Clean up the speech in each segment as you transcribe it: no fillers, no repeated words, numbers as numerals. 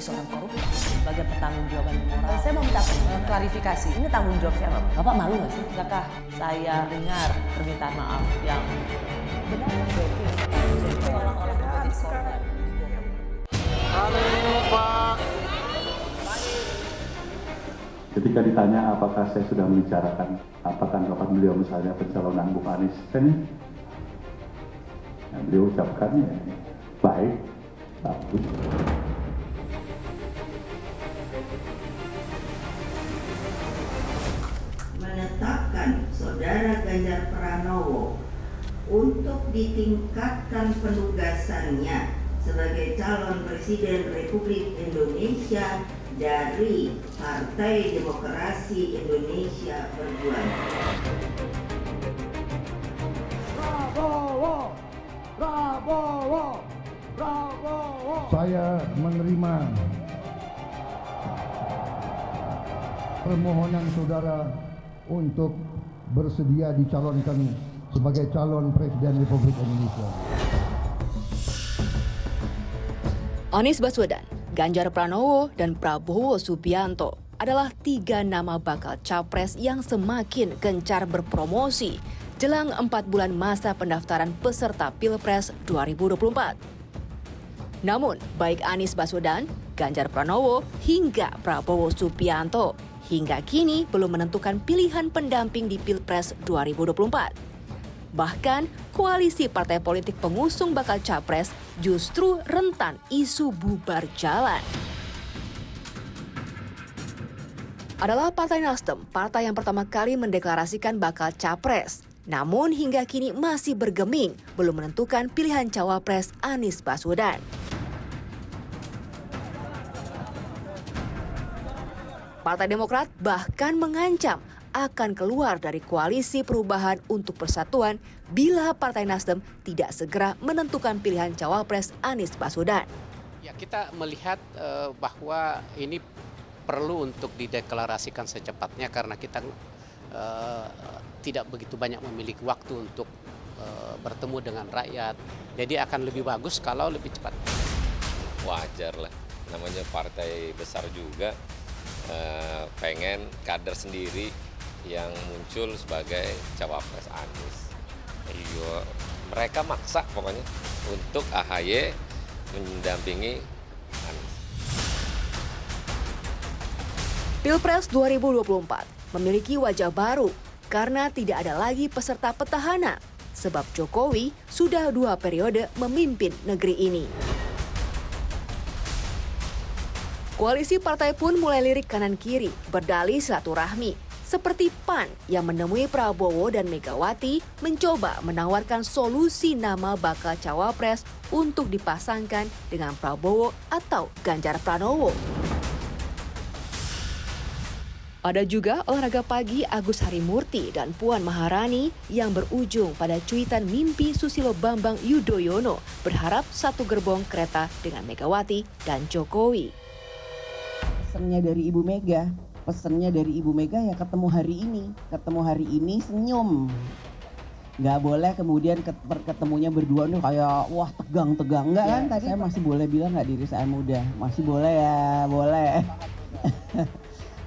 seorang koruptor sebagai pertanggungjawaban moral. Saya mau minta klarifikasi, ini tanggung jawab siapa? Bapak malu nggak sih? Tidakkah saya dengar permintaan maaf yang benar? Ketika ditanya apakah saya sudah membicarakan apa tanggapan beliau misalnya pencalonan Bung Anies, kan beliau ucapkan ya, baik, bagus. Menetapkan Saudara Ganjar Pranowo untuk ditingkatkan penugasannya sebagai calon Presiden Republik Indonesia dari Partai Demokrasi Indonesia Perjuangan. Prabowo, Prabowo, Prabowo. Saya menerima permohonan saudara untuk bersedia dicalonkan sebagai calon Presiden Republik Indonesia. Anies Baswedan, Ganjar Pranowo, dan Prabowo Subianto adalah 3 nama bakal capres yang semakin gencar berpromosi jelang 4 bulan masa pendaftaran peserta Pilpres 2024. Namun, baik Anies Baswedan, Ganjar Pranowo, hingga Prabowo Subianto hingga kini belum menentukan pilihan pendamping di Pilpres 2024. Bahkan, koalisi partai politik pengusung bakal capres justru rentan isu bubar jalan. Adalah Partai Nasdem, partai yang pertama kali mendeklarasikan bakal capres. Namun hingga kini masih bergeming, belum menentukan pilihan cawapres Anies Baswedan. Partai Demokrat bahkan mengancam akan keluar dari koalisi perubahan untuk persatuan bila Partai Nasdem tidak segera menentukan pilihan cawapres Anies Baswedan. Ya, kita melihat bahwa ini perlu untuk dideklarasikan secepatnya karena kita tidak begitu banyak memiliki waktu untuk bertemu dengan rakyat. Jadi akan lebih bagus kalau lebih cepat. Wajar lah, namanya partai besar juga pengen kader sendiri yang muncul sebagai cawapres Anies. Iya, mereka maksa pokoknya untuk AHY mendampingi Anies. Pilpres 2024 memiliki wajah baru karena tidak ada lagi peserta petahana, sebab Jokowi sudah 2 periode memimpin negeri ini. Koalisi partai pun mulai lirik kanan kiri, berdalih silaturahmi. Seperti PAN yang menemui Prabowo dan Megawati mencoba menawarkan solusi nama bakal cawapres untuk dipasangkan dengan Prabowo atau Ganjar Pranowo. Ada juga olahraga pagi Agus Harimurti dan Puan Maharani yang berujung pada cuitan mimpi Susilo Bambang Yudhoyono berharap satu gerbong kereta dengan Megawati dan Jokowi. Pesannya dari Ibu Mega ya ketemu hari ini senyum. Nggak boleh kemudian ketemunya berdua nih kayak wah tegang enggak kan? Tadi saya masih boleh bilang nggak diri saya muda, masih boleh ya, boleh.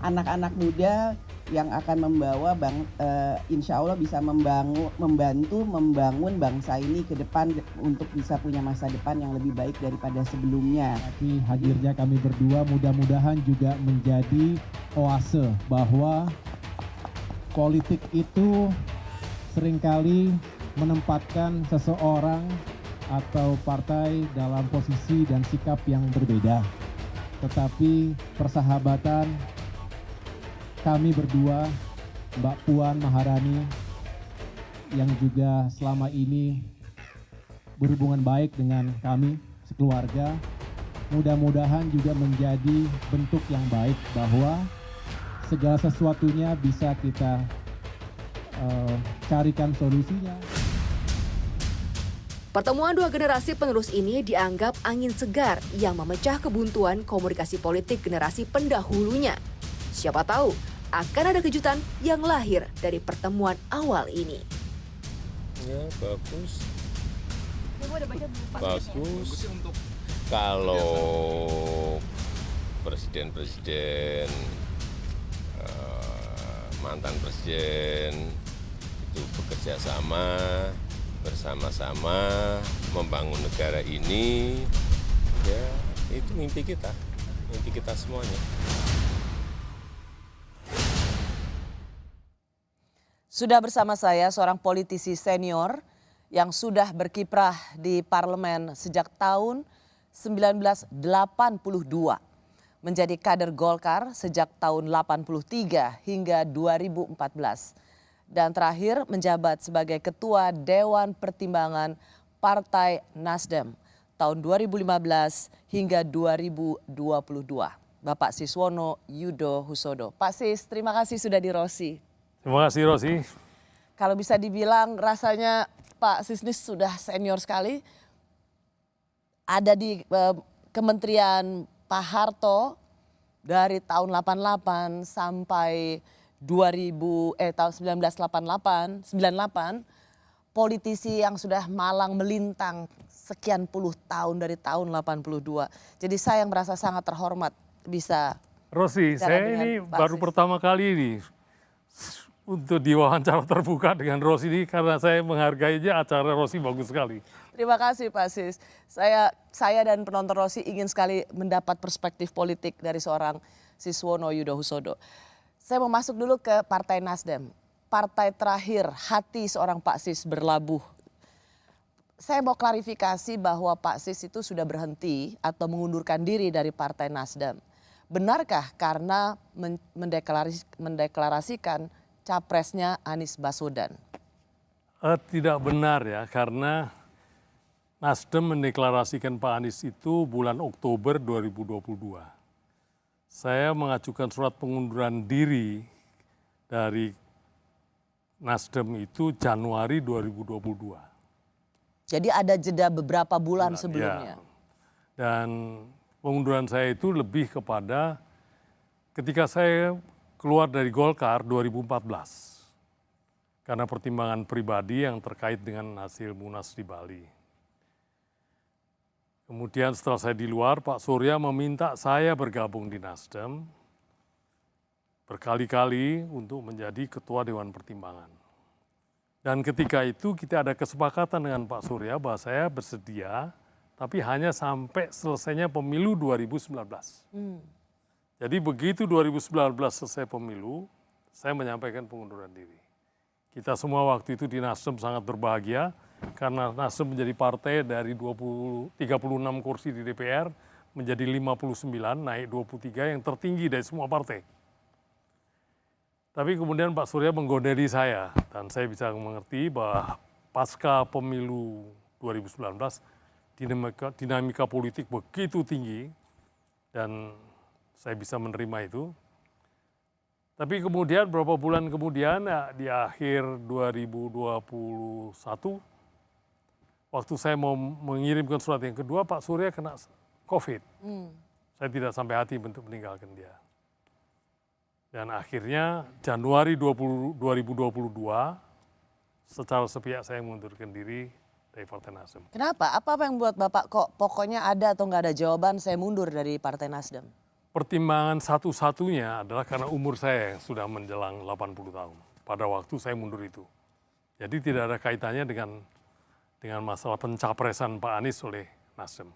Anak-anak muda yang akan membawa insya Allah bisa membantu membangun bangsa ini ke depan untuk bisa punya masa depan yang lebih baik daripada sebelumnya. Hadirnya kami berdua mudah-mudahan juga menjadi oase bahwa politik itu seringkali menempatkan seseorang atau partai dalam posisi dan sikap yang berbeda. Tetapi persahabatan kami berdua, Mbak Puan Maharani, yang juga selama ini berhubungan baik dengan kami sekeluarga, mudah-mudahan juga menjadi bentuk yang baik bahwa segala sesuatunya bisa kita carikan solusinya. Pertemuan 2 generasi penerus ini dianggap angin segar yang memecah kebuntuan komunikasi politik generasi pendahulunya. Siapa tahu akan ada kejutan yang lahir dari pertemuan awal ini. Ya, bagus. Bagus. Kalau presiden-presiden, mantan presiden itu bekerja sama, bersama-sama membangun negara ini, ya itu mimpi kita semuanya. Sudah bersama saya seorang politisi senior yang sudah berkiprah di parlemen sejak tahun 1982. Menjadi kader Golkar sejak tahun 83 hingga 2014. Dan terakhir menjabat sebagai Ketua Dewan Pertimbangan Partai Nasdem tahun 2015 hingga 2022. Bapak Siswono Yudo Husodo. Pak Sis, terima kasih sudah di Rosi. Terima kasih Rosi. Kalau bisa dibilang rasanya Pak Sisnis sudah senior sekali. Ada di Kementerian Pak Harto dari tahun 88 sampai tahun 1998, politisi yang sudah malang melintang sekian puluh tahun dari tahun 82. Jadi saya yang merasa sangat terhormat bisa. Rosi, saya ini baru pertama kali ini untuk diwawancara terbuka dengan Rosi ini karena saya menghargainya, acara Rosi bagus sekali. Terima kasih Pak Sis. Saya dan penonton Rosi ingin sekali mendapat perspektif politik dari seorang Siswono Yudo Husodo. Saya mau masuk dulu ke Partai Nasdem. Partai terakhir hati seorang Pak Sis berlabuh. Saya mau klarifikasi bahwa Pak Sis itu sudah berhenti atau mengundurkan diri dari Partai Nasdem. Benarkah karena mendeklarasikan capresnya Anies Baswedan? Tidak benar ya, karena Nasdem mendeklarasikan Pak Anies itu bulan Oktober 2022. Saya mengajukan surat pengunduran diri dari Nasdem itu Januari 2022. Jadi ada jeda beberapa bulan sebelumnya. Ya. Dan pengunduran saya itu lebih kepada ketika saya keluar dari Golkar 2014. Karena pertimbangan pribadi yang terkait dengan hasil Munas di Bali. Kemudian setelah saya di luar, Pak Surya meminta saya bergabung di Nasdem berkali-kali untuk menjadi Ketua Dewan Pertimbangan. Dan ketika itu kita ada kesepakatan dengan Pak Surya bahwa saya bersedia, tapi hanya sampai selesainya pemilu 2019. Jadi begitu 2019 selesai pemilu, saya menyampaikan pengunduran diri. Kita semua waktu itu di Nasdem sangat berbahagia karena Nasdem menjadi partai dari 36 kursi di DPR menjadi 59, naik 23 yang tertinggi dari semua partai. Tapi kemudian Pak Surya menggodeli saya dan saya bisa mengerti bahwa pasca pemilu 2019 dinamika politik begitu tinggi dan saya bisa menerima itu. Tapi kemudian beberapa bulan kemudian ya, di akhir 2021 waktu saya mau mengirimkan surat yang kedua Pak Surya kena COVID. Saya tidak sampai hati untuk meninggalkan dia. Dan akhirnya Januari 2022 secara sepihak saya mengundurkan diri dari Partai Nasdem. Kenapa? Apa yang buat Bapak kok pokoknya ada atau nggak ada jawaban saya mundur dari Partai Nasdem? Pertimbangan satu-satunya adalah karena umur saya yang sudah menjelang 80 tahun. Pada waktu saya mundur itu. Jadi tidak ada kaitannya dengan masalah pencapresan Pak Anies oleh Nasdem.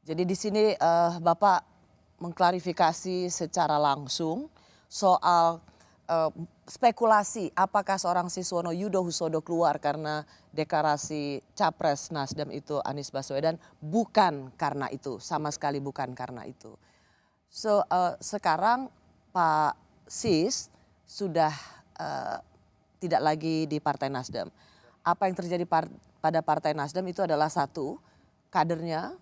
Jadi di sini Bapak mengklarifikasi secara langsung soal spekulasi apakah seorang Siswono Yudo Husodo keluar karena deklarasi capres Nasdem itu Anies Baswedan, bukan karena itu, sama sekali bukan karena itu. Sekarang Pak Sis sudah tidak lagi di Partai Nasdem. Apa yang terjadi pada Partai Nasdem itu adalah satu, kadernya,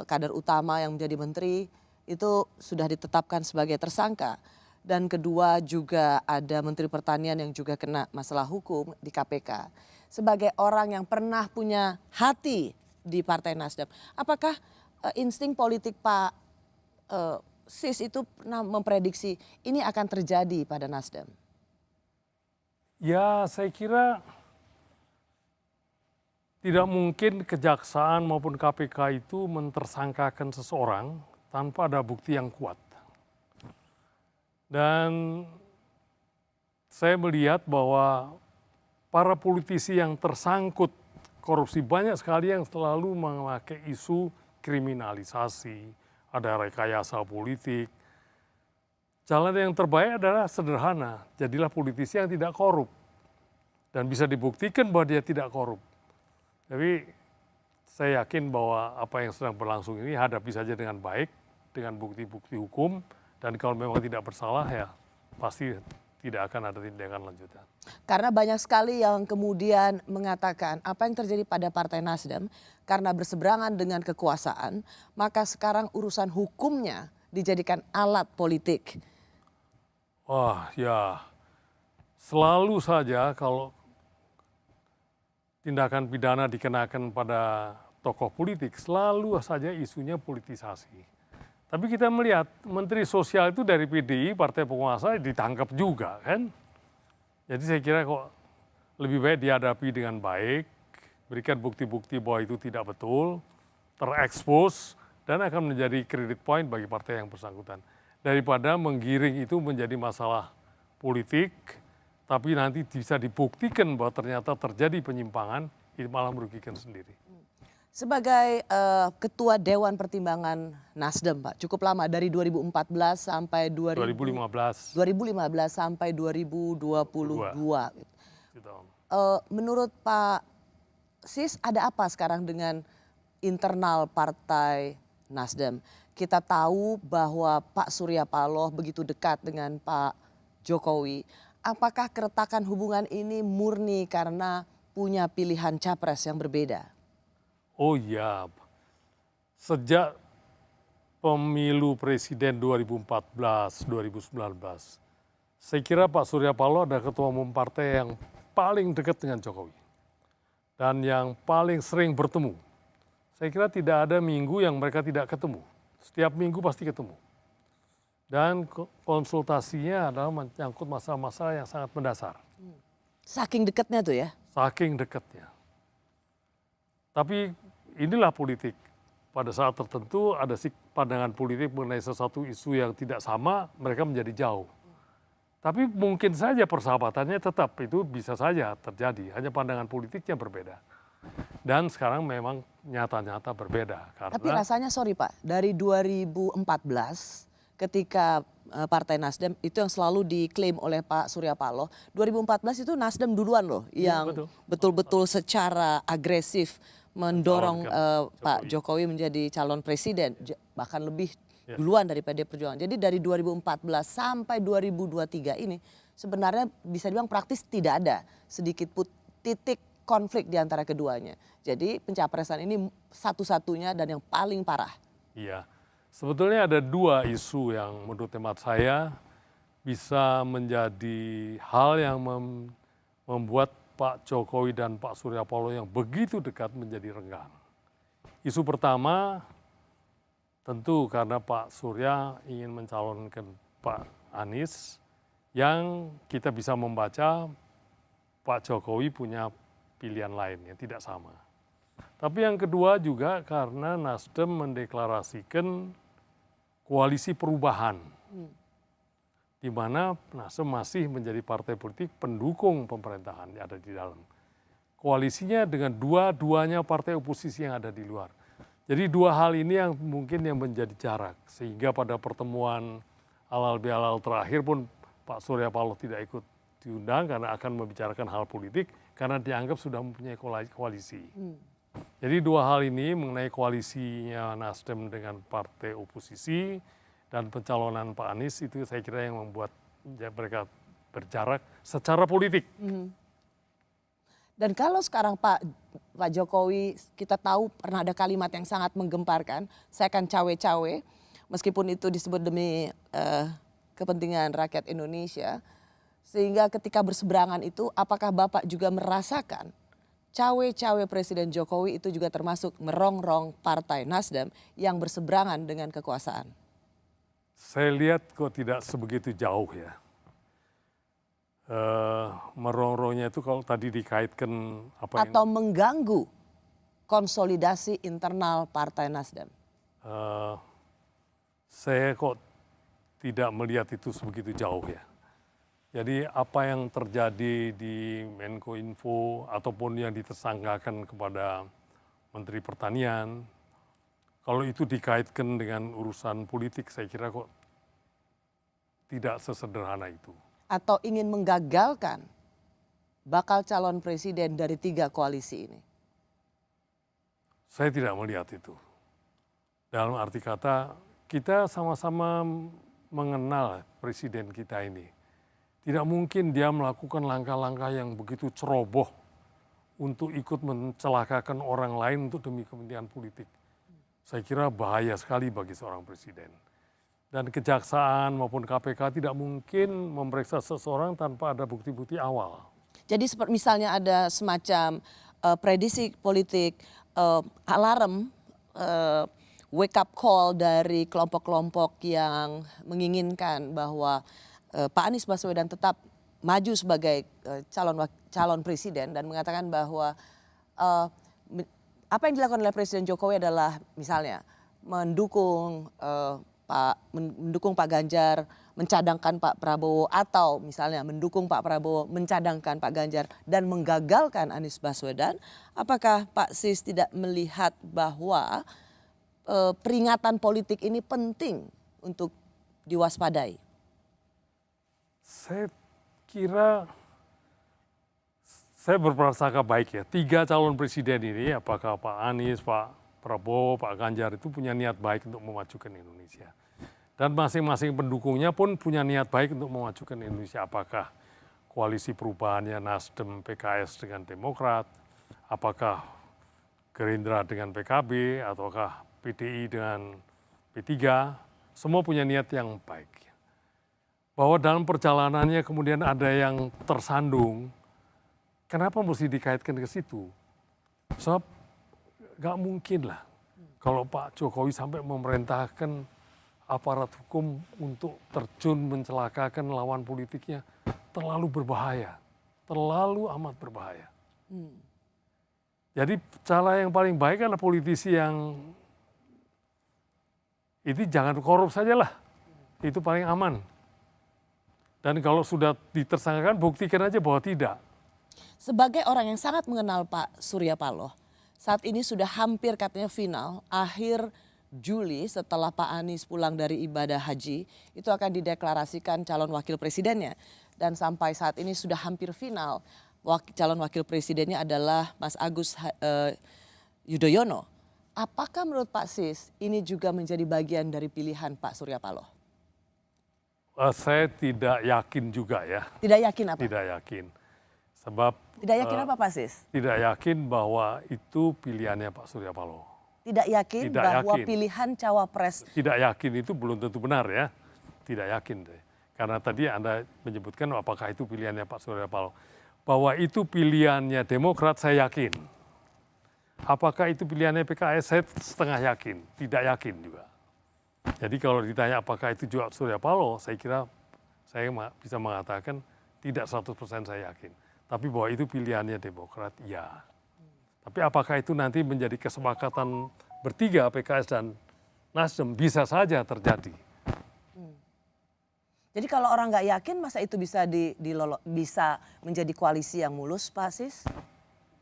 kader utama yang menjadi menteri itu sudah ditetapkan sebagai tersangka. Dan kedua juga ada Menteri Pertanian yang juga kena masalah hukum di KPK. Sebagai orang yang pernah punya hati di Partai Nasdem, apakah insting politik Pak Sis itu pernah memprediksi ini akan terjadi pada Nasdem? Ya saya kira tidak mungkin kejaksaan maupun KPK itu mentersangkakan seseorang tanpa ada bukti yang kuat. Dan saya melihat bahwa para politisi yang tersangkut korupsi banyak sekali yang selalu memakai isu kriminalisasi, ada rekayasa politik. Jalan yang terbaik adalah sederhana, jadilah politisi yang tidak korup. Dan bisa dibuktikan bahwa dia tidak korup. Tapi saya yakin bahwa apa yang sedang berlangsung ini hadapi saja dengan baik, dengan bukti-bukti hukum, dan kalau memang tidak bersalah ya pasti tidak akan ada tindakan lanjutan. Karena banyak sekali yang kemudian mengatakan apa yang terjadi pada Partai Nasdem karena berseberangan dengan kekuasaan, maka sekarang urusan hukumnya dijadikan alat politik. Wah ya, selalu saja kalau tindakan pidana dikenakan pada tokoh politik, selalu saja isunya politisasi. Tapi kita melihat Menteri Sosial itu dari PDI, partai penguasa, ditangkap juga kan. Jadi saya kira kok lebih baik dihadapi dengan baik, berikan bukti-bukti bahwa itu tidak betul, terekspos, dan akan menjadi credit point bagi partai yang bersangkutan. Daripada menggiring itu menjadi masalah politik, tapi nanti bisa dibuktikan bahwa ternyata terjadi penyimpangan, itu malah merugikan sendiri. Sebagai Ketua Dewan Pertimbangan Nasdem, Pak, cukup lama dari 2014 sampai 2015 sampai 2022. Gitu. Menurut Pak Sis, ada apa sekarang dengan internal Partai Nasdem? Kita tahu bahwa Pak Surya Paloh begitu dekat dengan Pak Jokowi. Apakah keretakan hubungan ini murni karena punya pilihan capres yang berbeda? Oh iya, sejak pemilu presiden 2014-2019, saya kira Pak Surya Paloh adalah ketua umum partai yang paling dekat dengan Jokowi. Dan yang paling sering bertemu. Saya kira tidak ada minggu yang mereka tidak ketemu. Setiap minggu pasti ketemu. Dan konsultasinya adalah menyangkut masalah-masalah yang sangat mendasar. Saking dekatnya tuh ya? Saking dekatnya. Tapi inilah politik. Pada saat tertentu ada pandangan politik mengenai sesuatu isu yang tidak sama, mereka menjadi jauh. Tapi mungkin saja persahabatannya tetap itu bisa saja terjadi, hanya pandangan politiknya berbeda. Dan sekarang memang nyata-nyata berbeda. Karena, tapi rasanya sorry Pak, dari 2014 ketika Partai Nasdem itu yang selalu diklaim oleh Pak Surya Paloh, 2014 itu Nasdem duluan loh yang betul-betul secara agresif mendorong Pak Jokowi menjadi calon presiden, bahkan lebih duluan dari PD Perjuangan. Jadi dari 2014 sampai 2023 ini sebenarnya bisa dibilang praktis tidak ada sedikit pun titik konflik di antara keduanya. Jadi pencapresan ini satu-satunya dan yang paling parah. Iya, sebetulnya ada dua isu yang menurut hemat saya bisa menjadi hal yang membuat Pak Jokowi dan Pak Surya Paloh yang begitu dekat menjadi renggang. Isu pertama tentu karena Pak Surya ingin mencalonkan Pak Anies yang kita bisa membaca Pak Jokowi punya pilihan lain yang tidak sama. Tapi yang kedua juga karena Nasdem mendeklarasikan koalisi perubahan. Di mana Nasdem masih menjadi partai politik pendukung pemerintahan yang ada di dalam. Koalisinya dengan dua-duanya partai oposisi yang ada di luar. Jadi dua hal ini yang mungkin yang menjadi jarak. Sehingga pada pertemuan halal bihalal terakhir pun Pak Surya Paloh tidak ikut diundang karena akan membicarakan hal politik karena dianggap sudah mempunyai koalisi. Jadi dua hal ini mengenai koalisinya Nasdem dengan partai oposisi dan pencalonan Pak Anies itu saya kira yang membuat mereka berjarak secara politik. Dan kalau sekarang Pak Jokowi kita tahu pernah ada kalimat yang sangat menggemparkan, saya akan cawe-cawe meskipun itu disebut demi kepentingan rakyat Indonesia. Sehingga ketika berseberangan itu apakah Bapak juga merasakan cawe-cawe Presiden Jokowi itu juga termasuk merongrong Partai Nasdem yang berseberangan dengan kekuasaan? Saya lihat kok tidak sebegitu jauh ya. Merongrongnya itu kalau tadi dikaitkan apa atau mengganggu konsolidasi internal Partai Nasdem? Saya kok tidak melihat itu sebegitu jauh ya. Jadi apa yang terjadi di Menko Info ataupun yang ditersangkakan kepada Menteri Pertanian, kalau itu dikaitkan dengan urusan politik, saya kira kok tidak sesederhana itu. Atau ingin menggagalkan bakal calon presiden dari 3 koalisi ini? Saya tidak melihat itu. Dalam arti kata, kita sama-sama mengenal presiden kita ini. Tidak mungkin dia melakukan langkah-langkah yang begitu ceroboh untuk ikut mencelakakan orang lain untuk demi kepentingan politik. Saya kira bahaya sekali bagi seorang presiden. Dan kejaksaan maupun KPK tidak mungkin memeriksa seseorang tanpa ada bukti-bukti awal. Jadi misalnya ada semacam prediksi politik, alarm, wake up call dari kelompok-kelompok yang menginginkan bahwa Pak Anies Baswedan tetap maju sebagai calon presiden dan mengatakan bahwa apa yang dilakukan oleh Presiden Jokowi adalah misalnya mendukung Pak Ganjar, mencadangkan Pak Prabowo, atau misalnya mendukung Pak Prabowo, mencadangkan Pak Ganjar dan menggagalkan Anies Baswedan. Apakah Pak Sis tidak melihat bahwa peringatan politik ini penting untuk diwaspadai? Saya kira saya berprasangka baik ya. 3 calon presiden ini, apakah Pak Anies, Pak Prabowo, Pak Ganjar itu punya niat baik untuk memajukan Indonesia. Dan masing-masing pendukungnya pun punya niat baik untuk memajukan Indonesia. Apakah koalisi perubahannya Nasdem, PKS dengan Demokrat, apakah Gerindra dengan PKB, ataukah PDI dengan P3, semua punya niat yang baik. Bahwa dalam perjalanannya kemudian ada yang tersandung, kenapa mesti dikaitkan ke situ? Sebab gak mungkin lah kalau Pak Jokowi sampai memerintahkan aparat hukum untuk terjun mencelakakan lawan politiknya, terlalu berbahaya, terlalu amat berbahaya. Jadi cara yang paling baik adalah politisi yang itu jangan korup sajalah, itu paling aman. Dan kalau sudah ditersangkakan, buktikan aja bahwa tidak. Sebagai orang yang sangat mengenal Pak Surya Paloh, saat ini sudah hampir katanya final, akhir Juli setelah Pak Anies pulang dari ibadah haji, itu akan dideklarasikan calon wakil presidennya. Dan sampai saat ini sudah hampir final, calon wakil presidennya adalah Mas Agus Yudhoyono. Apakah menurut Pak Sis ini juga menjadi bagian dari pilihan Pak Surya Paloh? Saya tidak yakin juga ya. Tidak yakin apa? Tidak yakin. Sebab tidak yakin apa Pak Sis? Tidak yakin bahwa itu pilihannya Pak Surya Paloh. Tidak yakin tidak bahwa yakin. Pilihan cawapres. Tidak yakin itu belum tentu benar ya. Tidak yakin deh. Karena tadi Anda menyebutkan apakah itu pilihannya Pak Surya Paloh. Bahwa itu pilihannya Demokrat saya yakin. Apakah itu pilihannya PKS saya setengah yakin. Tidak yakin juga. Jadi kalau ditanya apakah itu juga Surya Paloh, saya kira saya bisa mengatakan tidak 100% saya yakin. Tapi bahwa itu pilihannya Demokrat, ya. Tapi apakah itu nanti menjadi kesepakatan bertiga PKS dan Nasdem, bisa saja terjadi. Jadi kalau orang nggak yakin, masa itu bisa bisa menjadi koalisi yang mulus, Pak Sis?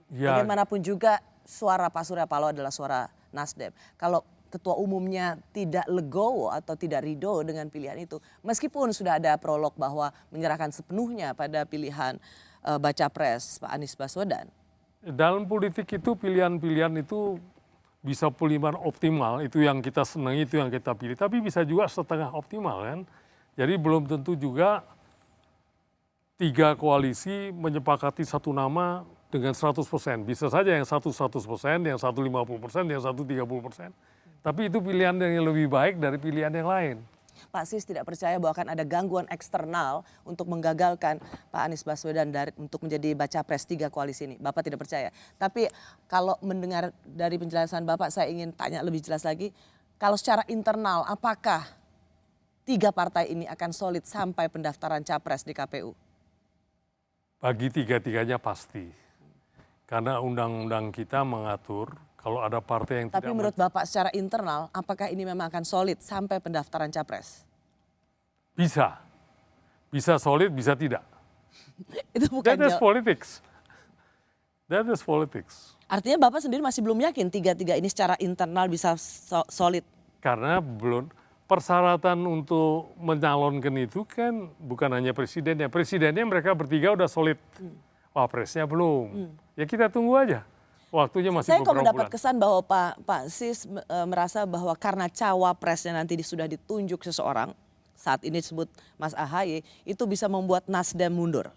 Ya. Bagaimanapun juga suara Pak Surya Paloh adalah suara Nasdem. Kalau ketua umumnya tidak legowo atau tidak ridho dengan pilihan itu, meskipun sudah ada prolog bahwa menyerahkan sepenuhnya pada pilihan baca pres Pak Anies Baswedan. Dalam politik itu pilihan-pilihan itu bisa pilihan optimal, itu yang kita senangi, itu yang kita pilih, tapi bisa juga setengah optimal kan. Jadi belum tentu juga 3 koalisi menyepakati satu nama dengan 100%. Bisa saja yang satu 100%, yang satu 50%, yang satu 30%. Tapi itu pilihan yang lebih baik dari pilihan yang lain. Pak Sis tidak percaya bahwa akan ada gangguan eksternal untuk menggagalkan Pak Anies Baswedan untuk menjadi baca pres 3 koalisi ini. Bapak tidak percaya. Tapi kalau mendengar dari penjelasan Bapak, saya ingin tanya lebih jelas lagi. Kalau secara internal, apakah 3 partai ini akan solid sampai pendaftaran capres di KPU? Bagi 3-3-nya pasti. Karena undang-undang kita mengatur Kalau ada partai yang Tapi tidak menurut Bapak secara internal, apakah ini memang akan solid sampai pendaftaran capres? bisa. Bisa solid, bisa tidak. Itu bukan That is politics. That is politics. Artinya Bapak sendiri masih belum yakin tiga-tiga ini secara internal bisa solid? Karena belum persyaratan untuk menyalonkan itu kan bukan hanya presidennya. Presidennya mereka bertiga udah solid. Wapresnya belum. Ya kita tunggu aja. Waktunya masih Saya kok beberapa mendapat bulan. kesan bahwa Pak Sis merasa bahwa karena cawapresnya nanti sudah ditunjuk seseorang, saat ini disebut Mas AHY, itu bisa membuat Nasdem mundur.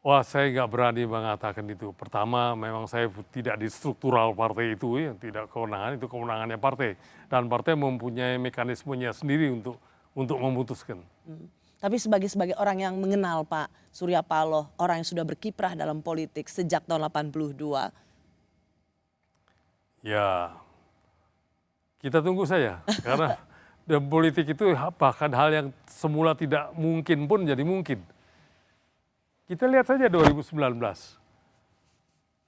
Wah, saya nggak berani mengatakan itu. Pertama, memang saya tidak di struktural partai itu, ya, tidak kewenangan, itu kewenangannya partai. Dan partai mempunyai mekanismenya sendiri untuk memutuskan. Tapi sebagai orang yang mengenal Pak Surya Paloh, orang yang sudah berkiprah dalam politik sejak tahun 82. Ya, kita tunggu saja. Karena dalam politik itu bahkan hal yang semula tidak mungkin pun jadi mungkin. Kita lihat saja 2019.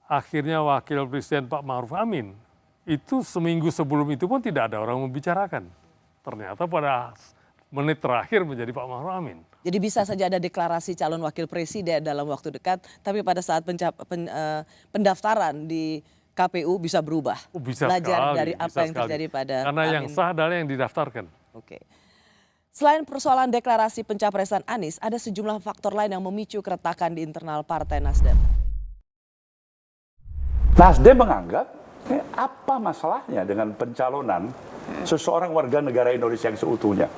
Akhirnya Wakil Presiden Pak Ma'ruf Amin, itu seminggu sebelum itu pun tidak ada orang membicarakan. Ternyata pada menit terakhir menjadi Pak Ma'ruf Amin. Jadi bisa saja ada deklarasi calon wakil presiden dalam waktu dekat, tapi pada saat pendaftaran di KPU bisa berubah. Bisa Belajar sekali, dari bisa apa yang sekali. terjadi pada Karena Pak yang Amin. sah adalah yang didaftarkan. Oke. Selain persoalan deklarasi pencapresan Anies, ada sejumlah faktor lain yang memicu keretakan di internal Partai Nasdem. Nasdem menganggap apa masalahnya dengan pencalonan seseorang warga negara Indonesia yang seutuhnya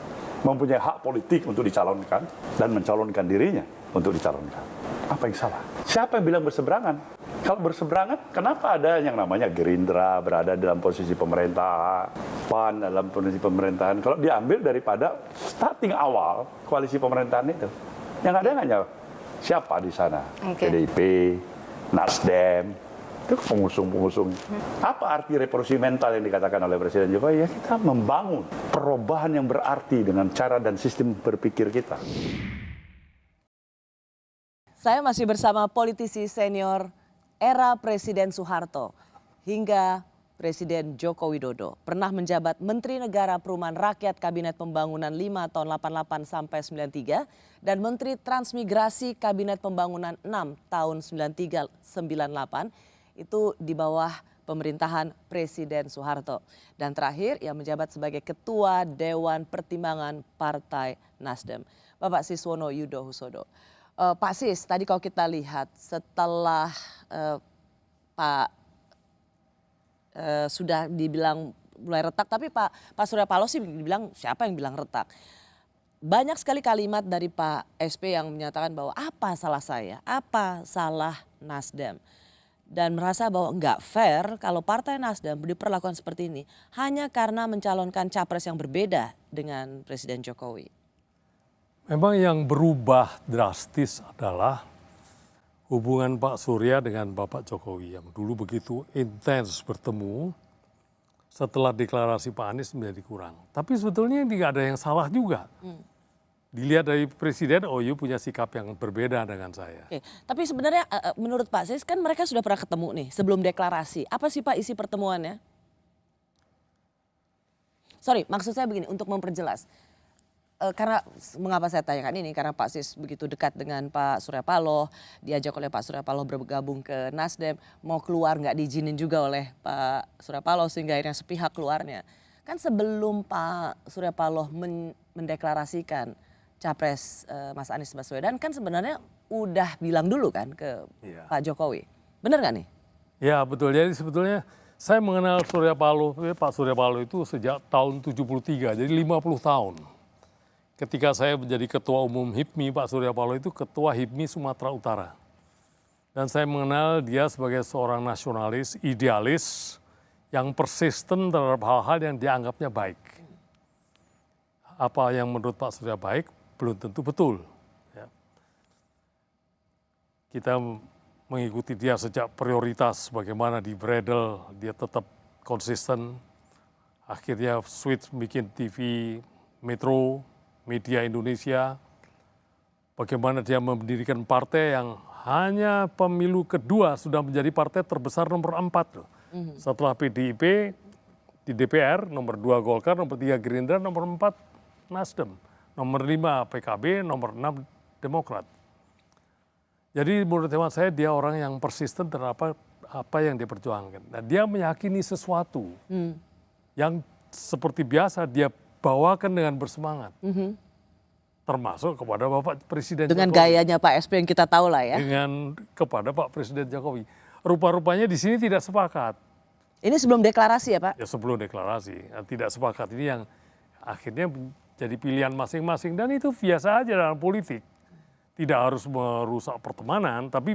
mempunyai hak politik untuk dicalonkan dan mencalonkan dirinya untuk dicalonkan. Apa yang salah? Siapa yang bilang berseberangan? Kalau berseberangan, kenapa ada yang namanya Gerindra berada dalam posisi pemerintah, PAN dalam posisi pemerintahan? Kalau diambil daripada starting awal koalisi pemerintahan itu, yang ada hanya siapa di sana? PDIP, Nasdem, itu pengusung-pengusung. Apa arti revolusi mental yang dikatakan oleh Presiden Jokowi? Ya kita membangun perubahan yang berarti dengan cara dan sistem berpikir kita. Saya masih bersama politisi senior era Presiden Soeharto hingga Presiden Joko Widodo. Pernah menjabat Menteri Negara Perumahan Rakyat Kabinet Pembangunan 5 tahun 88 sampai 93 dan Menteri Transmigrasi Kabinet Pembangunan 6 tahun 93-98 itu di bawah pemerintahan Presiden Soeharto. Dan terakhir ia menjabat sebagai Ketua Dewan Pertimbangan Partai Nasdem. Bapak Siswono Yudo Husodo. Pak Sis, tadi kalau kita lihat setelah Pak sudah dibilang mulai retak, tapi Pak Surya Paloh sih dibilang siapa yang bilang retak. Banyak sekali kalimat dari Pak SP yang menyatakan bahwa apa salah saya, apa salah Nasdem. Dan merasa bahwa nggak fair kalau Partai Nasdem diperlakukan seperti ini hanya karena mencalonkan capres yang berbeda dengan Presiden Jokowi. Memang yang berubah drastis adalah hubungan Pak Surya dengan Bapak Jokowi yang dulu begitu intens bertemu, setelah deklarasi Pak Anies menjadi kurang. Tapi sebetulnya tidak ada yang salah juga. Dilihat dari Presiden, oh you punya sikap yang berbeda dengan saya. Oke, tapi sebenarnya menurut Pak Sis kan mereka sudah pernah ketemu nih sebelum deklarasi. Apa sih Pak isi pertemuannya? Sorry, maksud saya begini untuk memperjelas. Karena mengapa saya tanyakan ini, karena Pak Sis begitu dekat dengan Pak Surya Paloh, diajak oleh Pak Surya Paloh bergabung ke Nasdem, mau keluar nggak diizinin juga oleh Pak Surya Paloh sehingga akhirnya sepihak keluarnya. Kan sebelum Pak Surya Paloh mendeklarasikan capres Mas Anies Baswedan kan sebenarnya udah bilang dulu kan ke Pak Jokowi. Benar nggak nih? Ya betul, jadi sebetulnya saya mengenal Surya Paloh, Pak Surya Paloh itu sejak tahun 73, jadi 50 tahun. Ketika saya menjadi Ketua Umum HIPMI, Pak Surya Paloh itu Ketua HIPMI Sumatera Utara. Dan saya mengenal dia sebagai seorang nasionalis, idealis, yang persisten terhadap hal-hal yang dianggapnya baik. Apa yang menurut Pak Surya baik, belum tentu betul. Ya. Kita mengikuti dia sejak prioritas, bagaimana di Bredel, dia tetap konsisten. Akhirnya switch bikin TV Metro, Media Indonesia, bagaimana dia mendirikan partai yang hanya pemilu kedua sudah menjadi partai terbesar nomor 4 loh. Setelah PDIP di DPR, nomor 2 Golkar, nomor 3 Gerindra, nomor 4 Nasdem, nomor 5 PKB, nomor 6 Demokrat. Jadi menurut hemat saya dia orang yang persisten terhadap apa yang dia perjuangkan. Nah, dia meyakini sesuatu yang seperti biasa dia bawakan dengan bersemangat. Termasuk kepada Bapak Presiden Dengan Jokowi. gayanya Pak SB yang kita tahu lah ya. Dengan kepada Pak Presiden Jokowi. Rupa-rupanya di sini tidak sepakat. Ini sebelum deklarasi ya Pak? Ya sebelum deklarasi. Tidak sepakat ini yang akhirnya jadi pilihan masing-masing. Dan itu biasa aja dalam politik. Tidak harus merusak pertemanan, tapi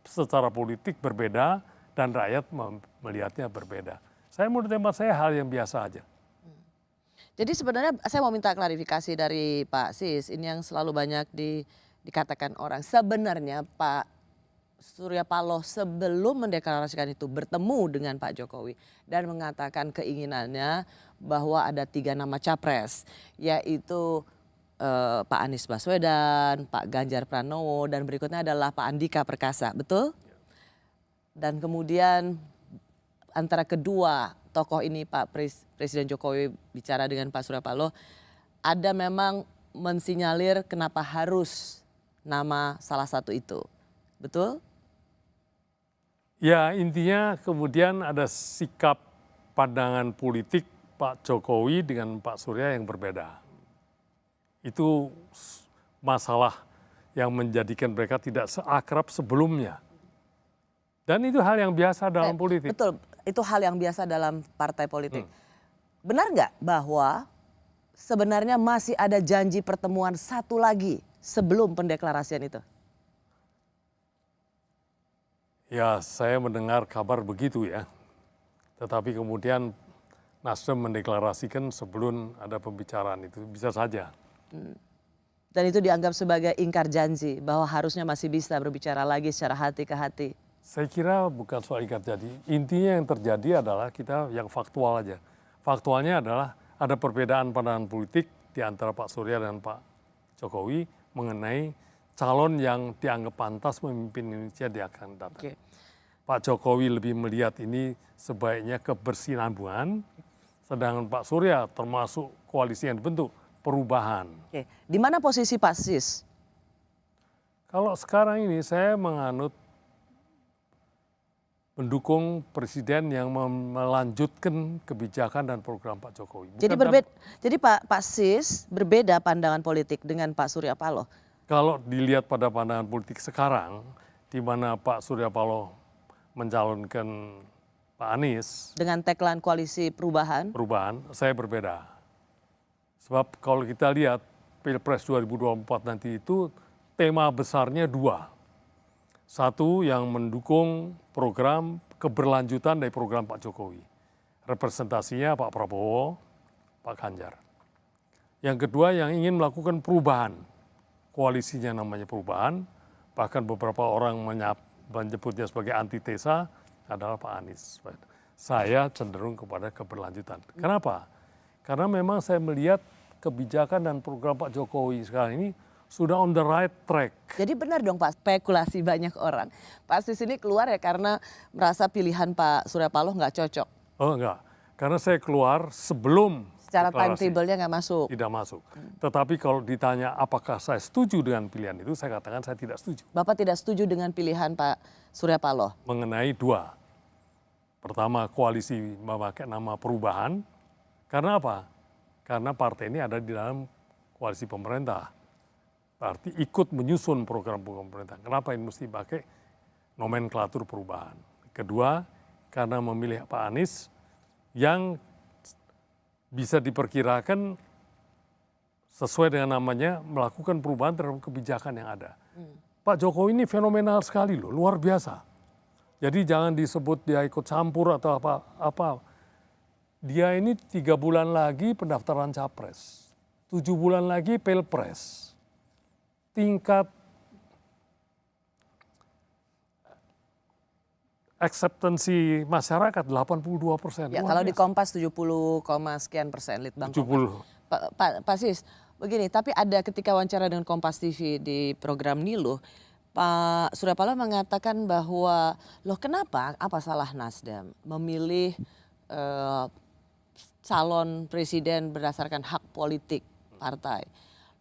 secara politik berbeda dan rakyat melihatnya berbeda. Saya menurut hemat saya hal yang biasa aja. Jadi sebenarnya saya mau minta klarifikasi dari Pak Sis, ini yang selalu banyak dikatakan orang. Sebenarnya Pak Surya Paloh sebelum mendeklarasikan itu bertemu dengan Pak Jokowi dan mengatakan keinginannya bahwa ada 3 nama capres, yaitu Pak Anies Baswedan, Pak Ganjar Pranowo, dan berikutnya adalah Pak Andika Perkasa, betul? Dan kemudian antara kedua tokoh ini Pak Presiden Jokowi bicara dengan Pak Surya Paloh, ada memang mensinyalir kenapa harus nama salah satu itu, betul? Ya intinya kemudian ada sikap pandangan politik Pak Jokowi dengan Pak Surya yang berbeda. Itu masalah yang menjadikan mereka tidak seakrab sebelumnya. Dan itu hal yang biasa dalam politik. Betul, itu hal yang biasa dalam partai politik. Benar nggak bahwa sebenarnya masih ada janji pertemuan satu lagi sebelum pendeklarasian itu? Ya saya mendengar kabar begitu ya. Tetapi kemudian Nasdem mendeklarasikan sebelum ada pembicaraan itu, bisa saja. Dan itu dianggap sebagai ingkar janji bahwa harusnya masih bisa berbicara lagi secara hati ke hati. Saya kira bukan soal ingkar janji. Intinya yang terjadi adalah kita yang faktual aja. Faktualnya adalah ada perbedaan pandangan politik di antara Pak Surya dan Pak Jokowi mengenai calon yang dianggap pantas memimpin Indonesia di akan datang. Okay. Pak Jokowi lebih melihat ini sebaiknya kebersinambungan, sedangkan Pak Surya termasuk koalisi yang dibentuk perubahan. Oke. Di mana posisi Pak Sis? Kalau sekarang ini saya mendukung presiden yang melanjutkan kebijakan dan program Pak Jokowi. Jadi Pak Sis berbeda pandangan politik dengan Pak Surya Paloh. Kalau dilihat pada pandangan politik sekarang, di mana Pak Surya Paloh mencalonkan Pak Anies dengan tagline koalisi perubahan. Saya berbeda. Sebab kalau kita lihat Pilpres 2024 nanti itu tema besarnya 2. Satu yang mendukung program keberlanjutan dari program Pak Jokowi. Representasinya Pak Prabowo, Pak Ganjar. Yang kedua yang ingin melakukan perubahan. Koalisinya namanya perubahan. Bahkan beberapa orang menyebutnya sebagai antitesa adalah Pak Anies. Saya cenderung kepada keberlanjutan. Kenapa? Karena memang saya melihat kebijakan dan program Pak Jokowi sekarang ini sudah on the right track. Jadi benar dong Pak, spekulasi banyak orang. Pak Sis ini keluar ya karena merasa pilihan Pak Surya Paloh nggak cocok. Oh enggak, karena saya keluar sebelum secara timetable-nya nggak masuk. Tidak masuk. Tetapi kalau ditanya apakah saya setuju dengan pilihan itu, saya katakan saya tidak setuju. Bapak tidak setuju dengan pilihan Pak Surya Paloh? Mengenai 2. Pertama, koalisi memakai nama perubahan. Karena apa? Karena partai ini ada di dalam koalisi pemerintah. Berarti ikut menyusun program-program pemerintah. Kenapa ini mesti pakai nomenklatur perubahan? Kedua, karena memilih Pak Anies yang bisa diperkirakan sesuai dengan namanya melakukan perubahan terhadap kebijakan yang ada. Pak Jokowi ini fenomenal sekali loh, luar biasa. Jadi jangan disebut dia ikut campur atau apa. Dia ini 3 bulan lagi pendaftaran capres, 7 bulan lagi pilpres. Tingkat acceptancy masyarakat 82%. Ya, kalau di Kompas 70, sekian persen, Litbang 70. Pak Sis, begini, tapi ada ketika wawancara dengan Kompas TV di program Niluh, Pak Surya Paloh mengatakan bahwa loh kenapa apa salah Nasdem memilih calon presiden berdasarkan hak politik partai.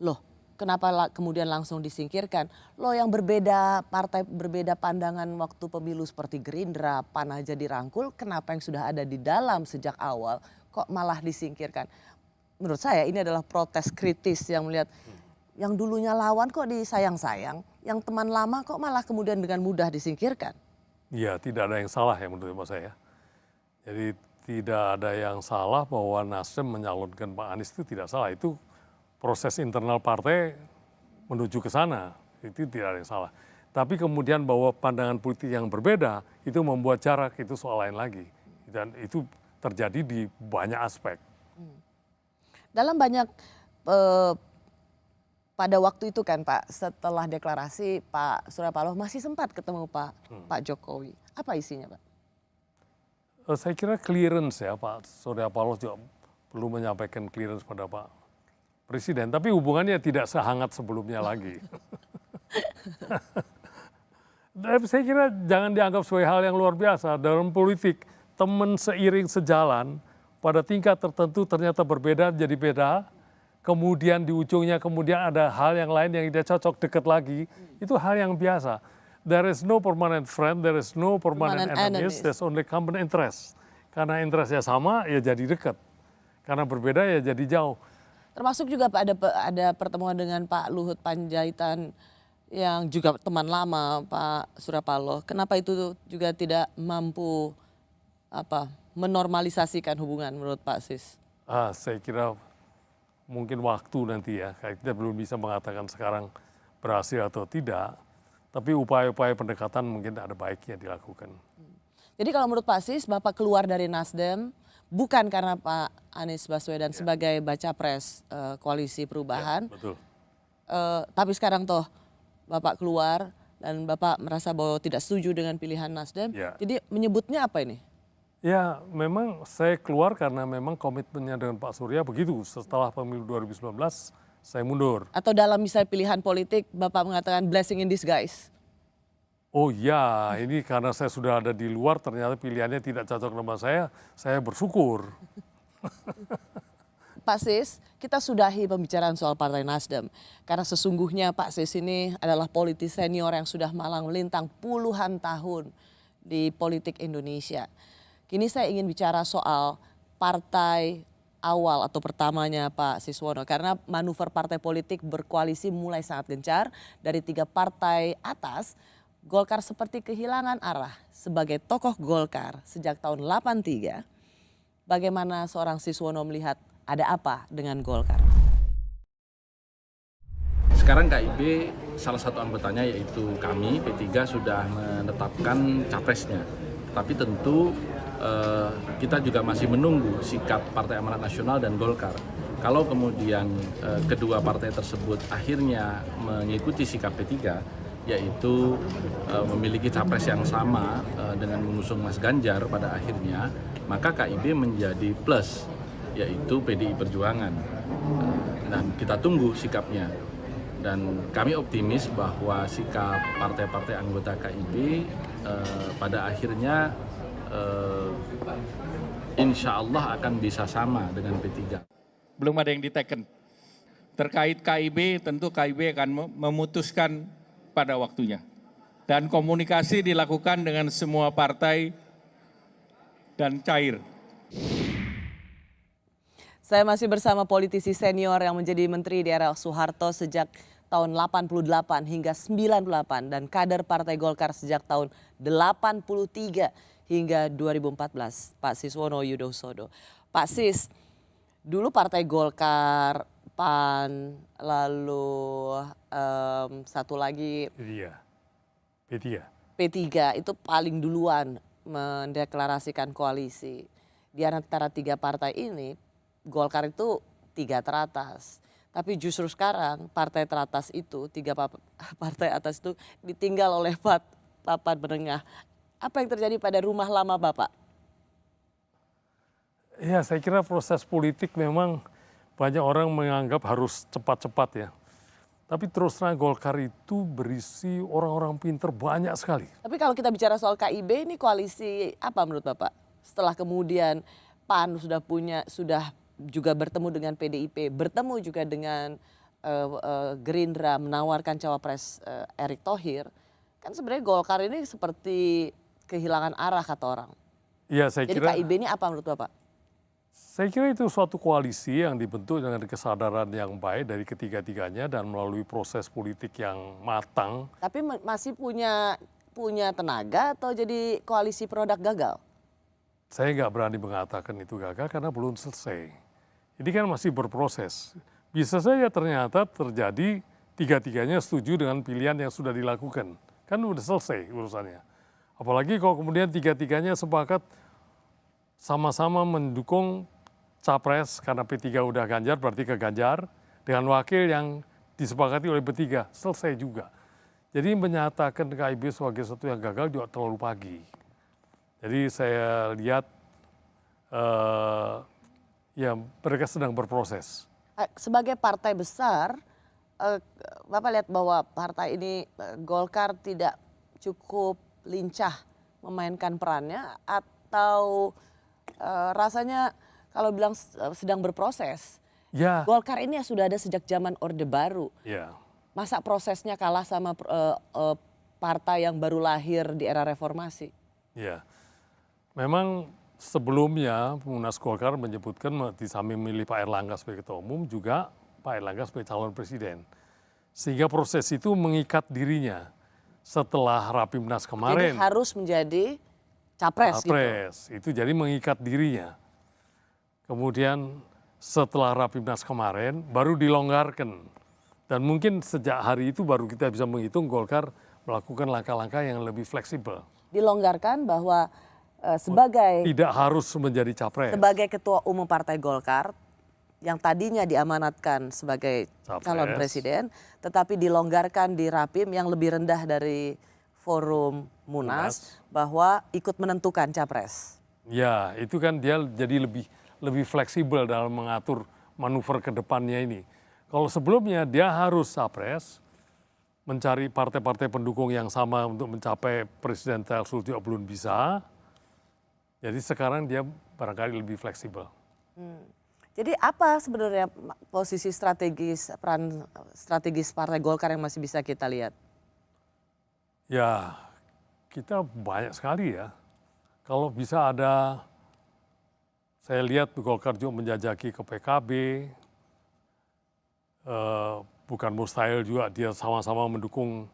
Loh kenapa kemudian langsung disingkirkan? Loh yang berbeda partai berbeda pandangan waktu pemilu seperti Gerindra, PAN aja dirangkul, kenapa yang sudah ada di dalam sejak awal kok malah disingkirkan? Menurut saya ini adalah protes kritis yang melihat yang dulunya lawan kok disayang-sayang, yang teman lama kok malah kemudian dengan mudah disingkirkan. Iya, tidak ada yang salah ya menurut saya. Jadi tidak ada yang salah bahwa Nasdem menyalonkan Pak Anies itu tidak salah. Itu proses internal partai menuju ke sana, itu tidak ada yang salah. Tapi kemudian bahwa pandangan politik yang berbeda itu membuat jarak, itu soal lain lagi. Dan itu terjadi di banyak aspek. Dalam banyak pada waktu itu kan Pak, setelah deklarasi Pak Surya Paloh masih sempat ketemu Pak Jokowi. Apa isinya Pak? Saya kira clearance ya, Pak Surya Paloh juga perlu menyampaikan clearance pada Pak Presiden. Tapi hubungannya tidak sehangat sebelumnya lagi. Saya kira jangan dianggap sebagai hal yang luar biasa. Dalam politik, teman seiring sejalan pada tingkat tertentu ternyata berbeda jadi beda. Kemudian di ujungnya kemudian ada hal yang lain yang tidak cocok dekat lagi, itu hal yang biasa. There is no permanent friend, there is no permanent enemies, there's only common interest. Karena interestnya sama, ya jadi dekat. Karena berbeda, ya jadi jauh. Termasuk juga Pak ada pertemuan dengan Pak Luhut Panjaitan yang juga teman lama Pak Surya Paloh. Kenapa itu juga tidak mampu menormalisasikan hubungan menurut Pak Sis? Saya kira mungkin waktu nanti ya, kita belum bisa mengatakan sekarang berhasil atau tidak, tapi upaya-upaya pendekatan mungkin ada baiknya dilakukan. Jadi kalau menurut Pak Sis, Bapak keluar dari Nasdem bukan karena Pak Anies Baswedan sebagai baca pres koalisi perubahan, betul. Tapi sekarang toh Bapak keluar dan Bapak merasa bahwa tidak setuju dengan pilihan Nasdem, jadi menyebutnya apa ini? Ya memang saya keluar karena memang komitmennya dengan Pak Surya begitu. Setelah pemilu 2019 saya mundur. Atau dalam misalnya pilihan politik Bapak mengatakan blessing in disguise? Oh ya, ini karena saya sudah ada di luar ternyata pilihannya tidak cocok sama saya bersyukur. Pak Sis, kita sudahi pembicaraan soal Partai Nasdem. Karena sesungguhnya Pak Sis ini adalah politisi senior yang sudah malang melintang puluhan tahun di politik Indonesia. Kini saya ingin bicara soal partai awal atau pertamanya Pak Siswono. Karena manuver partai politik berkoalisi mulai sangat gencar. Dari 3 partai atas, Golkar seperti kehilangan arah. Sebagai tokoh Golkar sejak tahun 83, bagaimana seorang Siswono melihat ada apa dengan Golkar? Sekarang KIB salah satu anggotanya yaitu kami, P3 sudah menetapkan capresnya. Tapi tentu kita juga masih menunggu sikap Partai Amanat Nasional dan Golkar. Kalau kemudian kedua partai tersebut akhirnya mengikuti sikap P3, yaitu memiliki capres yang sama dengan mengusung Mas Ganjar pada akhirnya, maka KIB menjadi plus, yaitu PDI Perjuangan. Dan kita tunggu sikapnya. Dan kami optimis bahwa sikap partai-partai anggota KIB pada akhirnya insya Allah akan bisa sama dengan P3. Belum ada yang diteken. Terkait KIB, tentu KIB akan memutuskan pada waktunya. Dan komunikasi dilakukan dengan semua partai dan cair. Saya masih bersama politisi senior yang menjadi menteri di era Soeharto sejak tahun 88 hingga 98 dan kader Partai Golkar sejak tahun 83 hingga 2014, Pak Siswono Yudhosodo. Pak Sis, dulu Partai Golkar, PAN, lalu satu lagi P3 itu paling duluan mendeklarasikan koalisi. Di antara 3 partai ini, Golkar itu 3 teratas. Tapi justru sekarang partai teratas itu, 3 partai atas itu ditinggal oleh papan menengah. Apa yang terjadi pada rumah lama Bapak? Ya saya kira proses politik memang banyak orang menganggap harus cepat-cepat ya. Tapi terus terang Golkar itu berisi orang-orang pinter banyak sekali. Tapi kalau kita bicara soal KIB, ini koalisi apa menurut Bapak? Setelah kemudian PAN sudah juga bertemu dengan PDIP, bertemu juga dengan Gerindra menawarkan cawapres Erick Thohir, kan sebenarnya Golkar ini seperti kehilangan arah kata orang. Iya, saya Jadi kira. KIB ini apa menurut Bapak? Saya kira itu suatu koalisi yang dibentuk dengan kesadaran yang baik dari ketiga-tiganya dan melalui proses politik yang matang. Tapi masih punya tenaga atau jadi koalisi produk gagal? Saya nggak berani mengatakan itu gagal karena belum selesai. Ini kan masih berproses. Bisa saja ternyata terjadi tiga-tiganya setuju dengan pilihan yang sudah dilakukan. Kan udah selesai urusannya. Apalagi kalau kemudian tiga-tiganya sepakat sama-sama mendukung capres karena P3 udah Ganjar berarti ke Ganjar dengan wakil yang disepakati oleh P3 selesai juga. Jadi menyatakan KIB sebagai sesuatu yang gagal juga terlalu pagi. Jadi saya lihat ya mereka sedang berproses. Sebagai partai besar, Bapak lihat bahwa partai ini Golkar tidak cukup lincah memainkan perannya atau rasanya kalau bilang sedang berproses. Ya. Golkar ini sudah ada sejak zaman Orde Baru. Ya. Masa prosesnya kalah sama partai yang baru lahir di era reformasi? Ya. Memang sebelumnya Munas Golkar menyebutkan di samping memilih Pak Erlangga sebagai ketua umum juga Pak Erlangga sebagai calon presiden. Sehingga proses itu mengikat dirinya setelah Rapimnas kemarin. Jadi harus menjadi capres gitu. Itu jadi mengikat dirinya. Kemudian setelah Rapimnas kemarin baru dilonggarkan. Dan mungkin sejak hari itu baru kita bisa menghitung Golkar melakukan langkah-langkah yang lebih fleksibel. Dilonggarkan bahwa sebagai tidak harus menjadi capres. Sebagai ketua umum Partai Golkar yang tadinya diamanatkan sebagai calon presiden, tetapi dilonggarkan di Rapim yang lebih rendah dari forum Munas bahwa ikut menentukan capres. Ya, itu kan dia jadi lebih fleksibel dalam mengatur manuver ke depannya ini. Kalau sebelumnya dia harus capres, mencari partai-partai pendukung yang sama untuk mencapai presiden threshold juga belum bisa. Jadi sekarang dia barangkali lebih fleksibel. Jadi apa sebenarnya posisi peran strategis Partai Golkar yang masih bisa kita lihat? Ya, kita banyak sekali ya. Kalau bisa ada, saya lihat Golkar juga menjajaki ke PKB, bukan mustahil juga dia sama-sama mendukung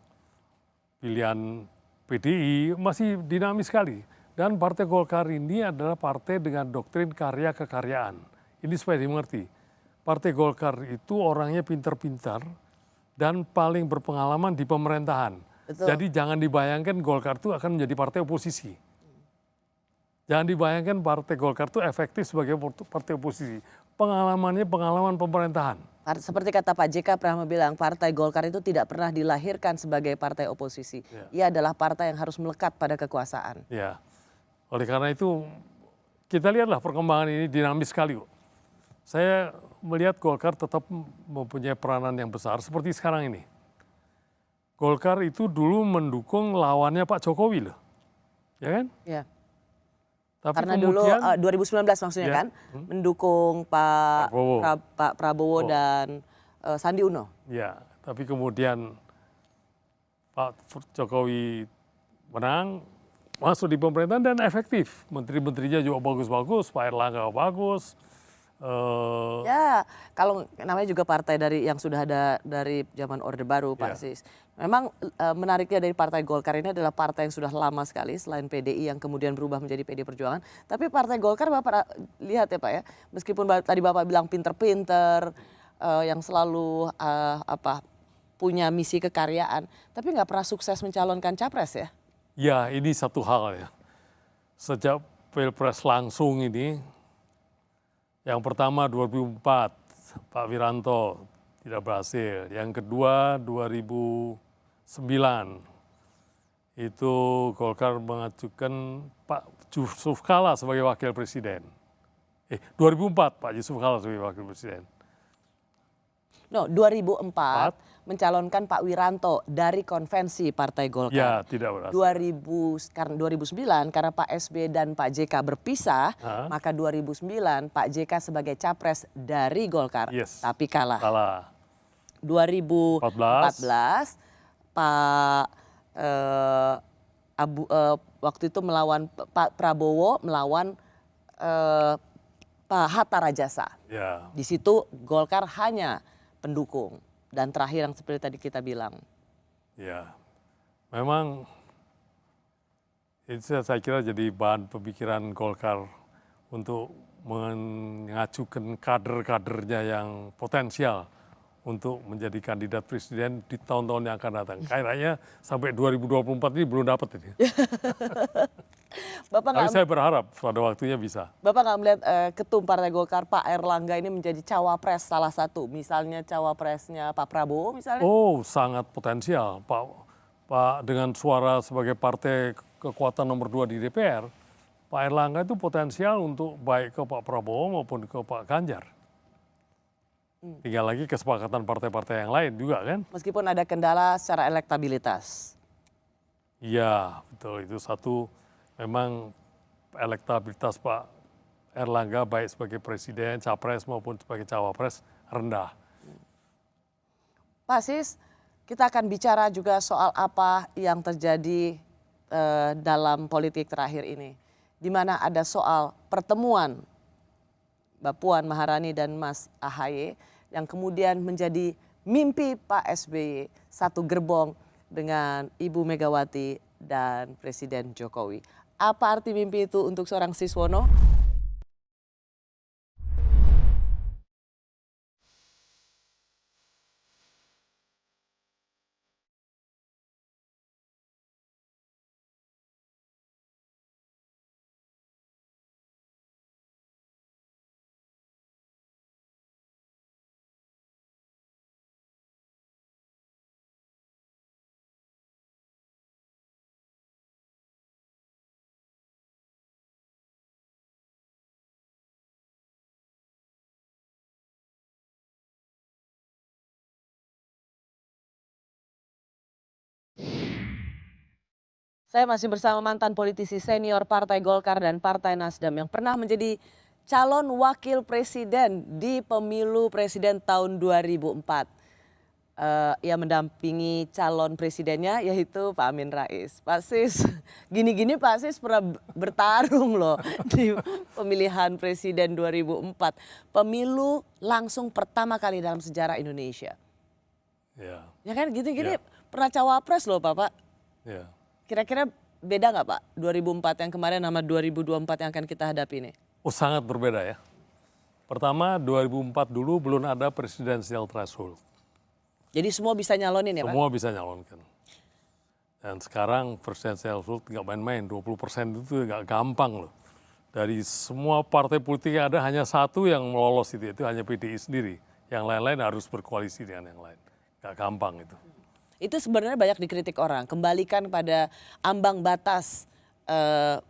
pilihan PDI, masih dinamis sekali. Dan Partai Golkar ini adalah partai dengan doktrin karya kekaryaan. Ini supaya dimengerti. Partai Golkar itu orangnya pintar-pintar dan paling berpengalaman di pemerintahan. Betul. Jadi jangan dibayangkan Golkar itu akan menjadi partai oposisi. Jangan dibayangkan Partai Golkar itu efektif sebagai partai oposisi. Pengalamannya pengalaman pemerintahan. Seperti kata Pak JK pernah bilang, Partai Golkar itu tidak pernah dilahirkan sebagai partai oposisi. Ya. Ia adalah partai yang harus melekat pada kekuasaan. Ya, oleh karena itu kita lihatlah perkembangan ini dinamis sekali. Saya melihat Golkar tetap mempunyai peranan yang besar seperti sekarang ini. Golkar itu dulu mendukung lawannya Pak Jokowi loh, ya kan? Ya. Tapi karena kemudian, dulu 2019 maksudnya ya, kan, mendukung Pak Prabowo dan Sandi Uno. Ya, tapi kemudian Pak Jokowi menang, masuk di pemerintahan dan efektif. Menteri-menterinya juga bagus-bagus, Pak Erlangga bagus. Ya, kalau namanya juga partai yang sudah ada dari zaman Orde Baru, Pak Sis. Memang menariknya dari Partai Golkar ini adalah partai yang sudah lama sekali selain PDI yang kemudian berubah menjadi PD Perjuangan. Tapi Partai Golkar Bapak lihat ya Pak ya, meskipun tadi Bapak bilang pinter-pinter, yang selalu punya misi kekaryaan, tapi nggak pernah sukses mencalonkan capres ya? Ya, ini satu hal ya. Sejak Pilpres langsung ini, yang pertama 2004, Pak Wiranto tidak berhasil. Yang kedua 2009, itu Golkar mengajukan Pak Yusuf Kalla sebagai wakil presiden. 2004 Pak Yusuf Kalla sebagai wakil presiden. No, 2004 mencalonkan Pak Wiranto dari konvensi Partai Golkar. Ya, tidak berhasil. 2009 karena Pak SBY dan Pak JK berpisah, maka 2009 Pak JK sebagai capres dari Golkar, tapi kalah. 2014 Pak waktu itu melawan Pak Prabowo melawan Pak Hatta Rajasa. Ya. Di situ Golkar hanya pendukung. Dan terakhir yang seperti tadi kita bilang. Ya, memang itu saya kira jadi bahan pemikiran Golkar untuk mengajukan kader-kadernya yang potensial untuk menjadi kandidat presiden di tahun-tahun yang akan datang. Kayaknya sampai 2024 ini belum dapat ini. Tapi saya berharap pada waktunya bisa. Bapak nggak melihat ketum Partai Golkar Pak Erlangga ini menjadi cawapres salah satu, misalnya cawapresnya Pak Prabowo misalnya? Oh, sangat potensial. Pak dengan suara sebagai partai kekuatan nomor 2 di DPR, Pak Erlangga itu potensial untuk baik ke Pak Prabowo maupun ke Pak Ganjar. Tinggal lagi kesepakatan partai-partai yang lain juga kan? Meskipun ada kendala secara elektabilitas. Iya, betul. Itu satu, memang elektabilitas Pak Erlangga baik sebagai presiden, capres maupun sebagai cawapres rendah. Pak Sis, kita akan bicara juga soal apa yang terjadi dalam politik terakhir ini. Di mana ada soal pertemuan Mbak Puan Maharani dan Mas AHY yang kemudian menjadi mimpi Pak SBY, satu gerbong dengan Ibu Megawati dan Presiden Jokowi. Apa arti mimpi itu untuk seorang Siswono? Saya masih bersama mantan politisi senior Partai Golkar dan Partai Nasdem yang pernah menjadi calon wakil presiden di pemilu presiden tahun 2004. Ia mendampingi calon presidennya yaitu Pak Amin Rais. Pak Sis, gini-gini Pak Sis pernah bertarung loh di pemilihan presiden 2004. Pemilu langsung pertama kali dalam sejarah Indonesia. Ya kan gini-gini pernah cawapres loh Bapak. Ya. Kira-kira beda nggak Pak 2004 yang kemarin sama 2024 yang akan kita hadapi ini? Oh, sangat berbeda ya. Pertama 2004 dulu belum ada presidensial threshold. Jadi semua bisa nyalonin ya Pak? Semua bisa nyalonkan. Dan sekarang presidensial threshold nggak main-main, 20% itu nggak gampang loh. Dari semua partai politik yang ada hanya satu yang melolos itu hanya PDI sendiri. Yang lain-lain harus berkoalisi dengan yang lain. Nggak gampang itu. Itu sebenarnya banyak dikritik orang, kembalikan pada ambang batas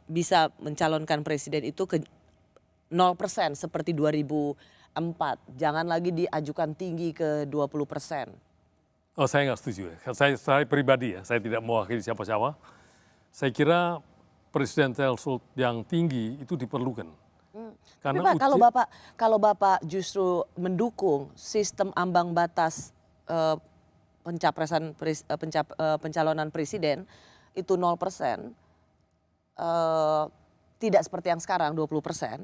bisa mencalonkan presiden itu ke 0% seperti 2004. Jangan lagi diajukan tinggi ke 20%. Oh, saya nggak setuju. Saya pribadi ya, saya tidak mewakili siapa-siapa. Saya kira presidensial threshold yang tinggi itu diperlukan. Karena Tapi Pak, kalau Bapak justru mendukung sistem ambang batas pencalonan presiden itu 0%, tidak seperti yang sekarang 20%,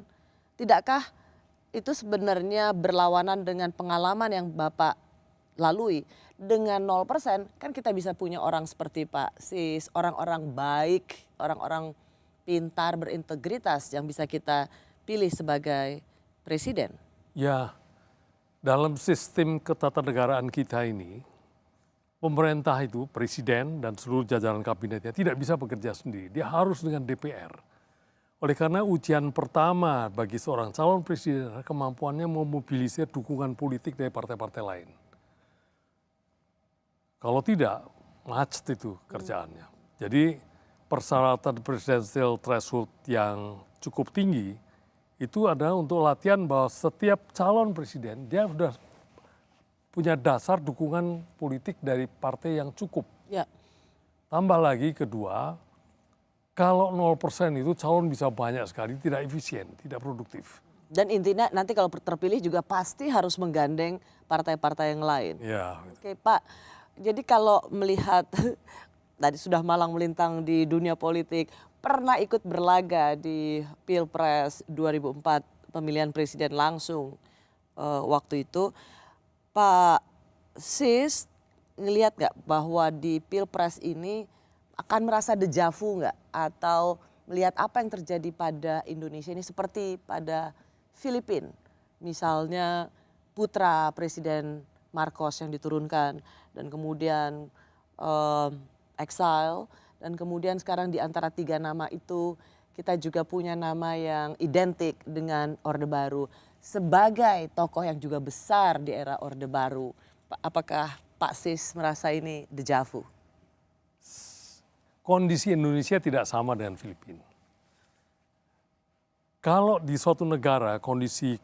tidakkah itu sebenarnya berlawanan dengan pengalaman yang Bapak lalui? Dengan 0% kan kita bisa punya orang seperti Pak Sis, orang-orang baik, orang-orang pintar, berintegritas yang bisa kita pilih sebagai presiden. Ya, dalam sistem ketatanegaraan kita ini, pemerintah itu, presiden dan seluruh jajaran kabinetnya tidak bisa bekerja sendiri. Dia harus dengan DPR. Oleh karena ujian pertama bagi seorang calon presiden adalah kemampuannya memobilisir dukungan politik dari partai-partai lain. Kalau tidak, macet itu kerjaannya. Jadi persyaratan presidensial threshold yang cukup tinggi itu adalah untuk latihan bahwa setiap calon presiden dia sudah punya dasar dukungan politik dari partai yang cukup. Ya. Tambah lagi kedua, kalau 0% itu calon bisa banyak sekali, tidak efisien, tidak produktif. Dan intinya nanti kalau terpilih juga pasti harus menggandeng partai-partai yang lain. Ya. Oke Pak, jadi kalau melihat tadi sudah malang melintang di dunia politik, pernah ikut berlaga di Pilpres 2004, pemilihan presiden langsung waktu itu. Pak Sis ngelihat nggak bahwa di Pilpres ini akan merasa dejavu nggak? Atau melihat apa yang terjadi pada Indonesia ini seperti pada Filipina? Misalnya putra Presiden Marcos yang diturunkan dan kemudian exile, dan kemudian sekarang di antara 3 nama itu kita juga punya nama yang identik dengan Orde Baru. Sebagai tokoh yang juga besar di era Orde Baru, apakah Pak Sis merasa ini dejavu? Kondisi Indonesia tidak sama dengan Filipina. Kalau di suatu negara kondisi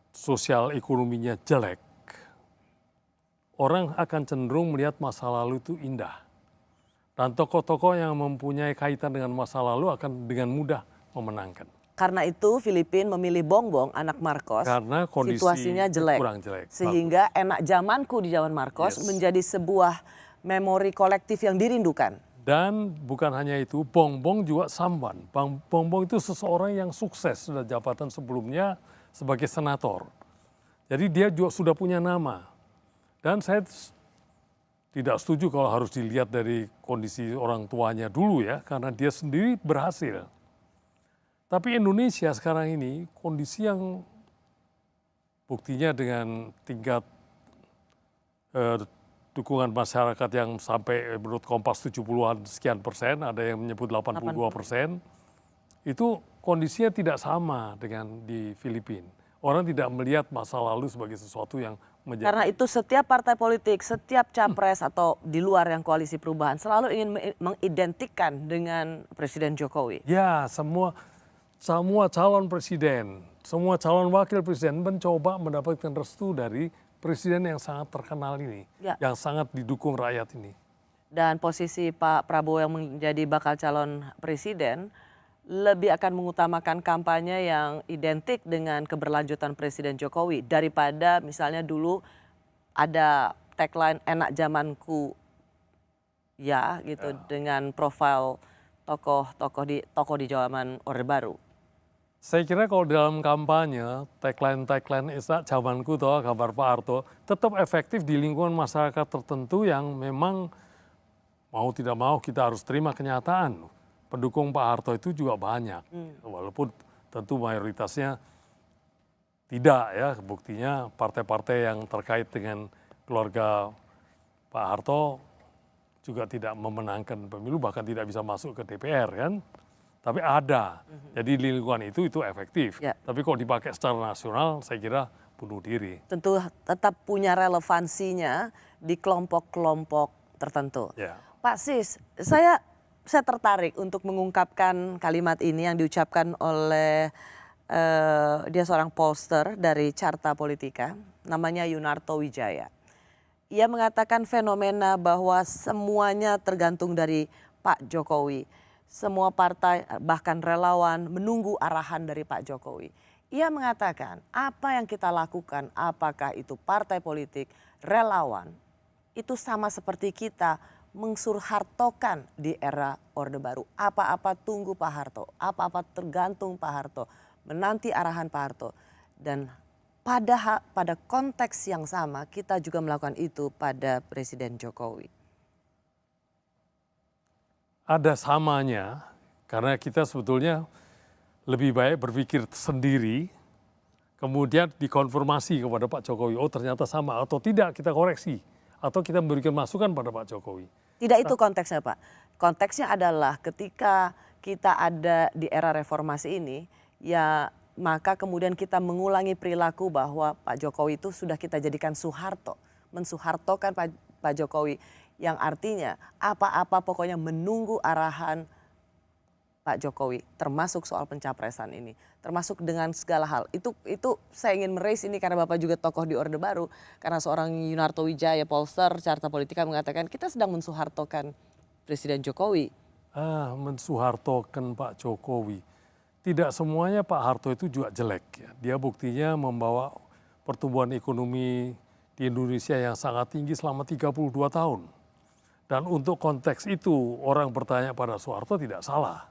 sosial ekonominya jelek, orang akan cenderung melihat masa lalu itu indah. Dan tokoh-tokoh yang mempunyai kaitan dengan masa lalu akan dengan mudah memenangkan. Karena itu Filipina memilih Bongbong, anak Marcos, karena kondisi situasinya jelek. Kurang jelek. Sehingga enak zamanku di zaman Marcos menjadi sebuah memori kolektif yang dirindukan. Dan bukan hanya itu, Bongbong juga samban. Bongbong itu seseorang yang sukses sudah jabatan sebelumnya sebagai senator. Jadi dia juga sudah punya nama. Dan saya tidak setuju kalau harus dilihat dari kondisi orang tuanya dulu ya, karena dia sendiri berhasil. Tapi Indonesia sekarang ini kondisi yang buktinya dengan tingkat dukungan masyarakat yang sampai menurut Kompas 70-an sekian persen, ada yang menyebut 82%, itu kondisinya tidak sama dengan di Filipina. Orang tidak melihat masa lalu sebagai sesuatu yang menjadi... Karena itu setiap partai politik, setiap capres atau di luar yang koalisi perubahan selalu ingin mengidentikan dengan Presiden Jokowi. Ya, semua calon presiden, semua calon wakil presiden mencoba mendapatkan restu dari presiden yang sangat terkenal ini, yang sangat didukung rakyat ini. Dan posisi Pak Prabowo yang menjadi bakal calon presiden lebih akan mengutamakan kampanye yang identik dengan keberlanjutan Presiden Jokowi daripada misalnya dulu ada tagline enak zamanku ya gitu dengan profil tokoh di zaman Orde Baru. Saya kira kalau dalam kampanye tagline enak zamanku toh kabar Pak Harto tetap efektif di lingkungan masyarakat tertentu yang memang mau tidak mau kita harus terima kenyataan. Pendukung Pak Harto itu juga banyak, walaupun tentu mayoritasnya tidak ya. Buktinya partai-partai yang terkait dengan keluarga Pak Harto juga tidak memenangkan pemilu, bahkan tidak bisa masuk ke DPR kan. Tapi ada, jadi di lingkungan itu efektif. Tapi kalau dipakai secara nasional saya kira bunuh diri. Tentu tetap punya relevansinya di kelompok-kelompok tertentu. Pak Sis, saya tertarik untuk mengungkapkan kalimat ini yang diucapkan oleh dia seorang pollster dari Carta Politika, namanya Yunarto Wijaya. Ia mengatakan fenomena bahwa semuanya tergantung dari Pak Jokowi. Semua partai bahkan relawan menunggu arahan dari Pak Jokowi. Ia mengatakan apa yang kita lakukan, apakah itu partai politik, relawan, itu sama seperti kita mengsurhartokan di era Orde Baru. Apa-apa tunggu Pak Harto, apa-apa tergantung Pak Harto, menanti arahan Pak Harto. Dan pada konteks yang sama kita juga melakukan itu pada Presiden Jokowi. Ada samanya, karena kita sebetulnya lebih baik berpikir sendiri, kemudian dikonfirmasi kepada Pak Jokowi, oh ternyata sama atau tidak kita koreksi, atau kita memberikan masukan pada Pak Jokowi. Tidak itu konteksnya Pak. Konteksnya adalah ketika kita ada di era reformasi ini, ya maka kemudian kita mengulangi perilaku bahwa Pak Jokowi itu sudah kita jadikan Soeharto. Mensuhartokan Pak Jokowi yang artinya apa-apa pokoknya menunggu arahan Pak Jokowi, termasuk soal pencapresan ini, termasuk dengan segala hal. Itu saya ingin meraise ini karena Bapak juga tokoh di Orde Baru, karena seorang Yunarto Wijaya, Polster, Carta Politika mengatakan kita sedang mensuhartokan Presiden Jokowi. Mensuhartokan Pak Jokowi. Tidak semuanya Pak Harto itu juga jelek. Ya. Dia buktinya membawa pertumbuhan ekonomi di Indonesia yang sangat tinggi selama 32 tahun. Dan untuk konteks itu orang bertanya pada Soeharto tidak salah.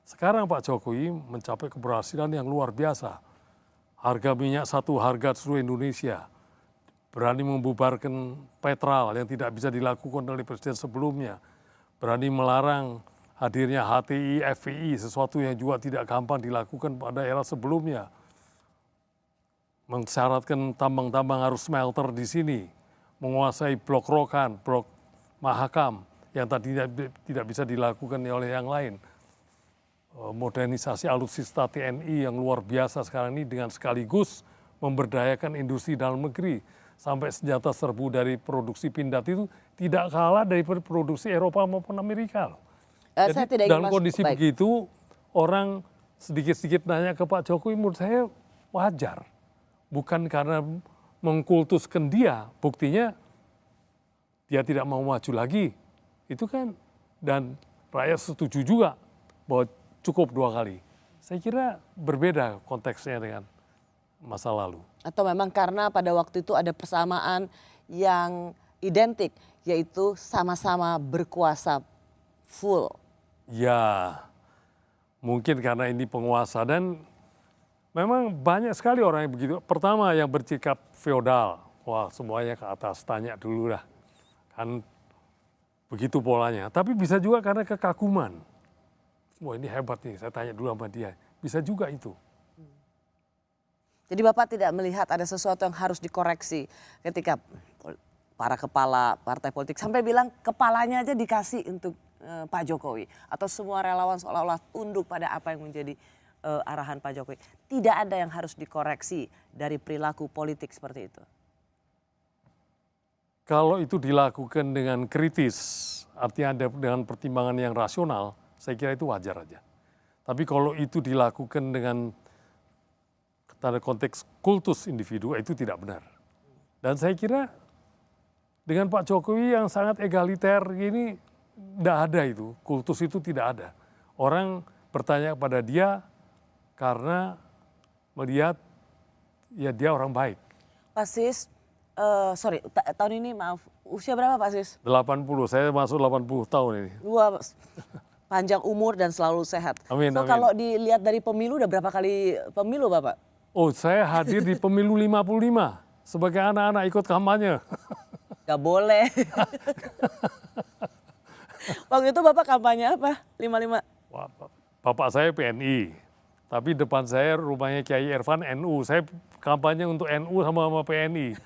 Sekarang Pak Jokowi mencapai keberhasilan yang luar biasa. Harga minyak satu harga seluruh Indonesia. Berani membubarkan Petral yang tidak bisa dilakukan oleh presiden sebelumnya. Berani melarang hadirnya HTI, FPI, sesuatu yang juga tidak gampang dilakukan pada era sebelumnya. Mensyaratkan tambang-tambang harus smelter di sini. Menguasai blok Rokan, blok Mahakam yang tadinya tidak bisa dilakukan oleh yang lain. Modernisasi alutsista TNI yang luar biasa sekarang ini dengan sekaligus memberdayakan industri dalam negeri. Sampai senjata serbu dari produksi Pindad itu tidak kalah dari produksi Eropa maupun Amerika. Jadi saya tidak ingin dalam kondisi begitu orang sedikit-sedikit nanya ke Pak Jokowi menurut saya wajar. Bukan karena mengkultuskan dia, buktinya dia tidak mau maju lagi. Itu kan, dan rakyat setuju juga bahwa cukup 2 kali. Saya kira berbeda konteksnya dengan masa lalu. Atau memang karena pada waktu itu ada persamaan yang identik, yaitu sama-sama berkuasa full. Ya, mungkin karena ini penguasa dan memang banyak sekali orang yang begitu. Pertama yang bersikap feodal, wah semuanya ke atas, tanya dulu lah. Kan begitu polanya. Tapi bisa juga karena kekaguman. Wah ini hebat nih, saya tanya dulu sama dia. Bisa juga itu. Jadi Bapak tidak melihat ada sesuatu yang harus dikoreksi ketika para kepala partai politik sampai bilang kepalanya aja dikasih untuk Pak Jokowi. Atau semua relawan seolah-olah tunduk pada apa yang menjadi arahan Pak Jokowi. Tidak ada yang harus dikoreksi dari perilaku politik seperti itu. Kalau itu dilakukan dengan kritis, artinya dengan pertimbangan yang rasional, saya kira itu wajar aja. Tapi kalau itu dilakukan dengan tanda konteks kultus individu, itu tidak benar. Dan saya kira dengan Pak Jokowi yang sangat egaliter ini, tidak ada itu, kultus itu tidak ada. Orang bertanya kepada dia karena melihat ya dia orang baik. Pak Sis, tahun ini maaf, usia berapa Pak Sis? 80, saya masuk 80 tahun ini. Dua, panjang umur dan selalu sehat. Amin, so amin. kalau dilihat dari pemilu, udah berapa kali pemilu Bapak? Oh saya hadir di pemilu 55 sebagai anak-anak ikut kampanye. Gak boleh. Waktu itu Bapak kampanye apa? 55? Bapak saya PNI, tapi depan saya rumahnya Kiai Irfan NU. Saya kampanye untuk NU sama PNI.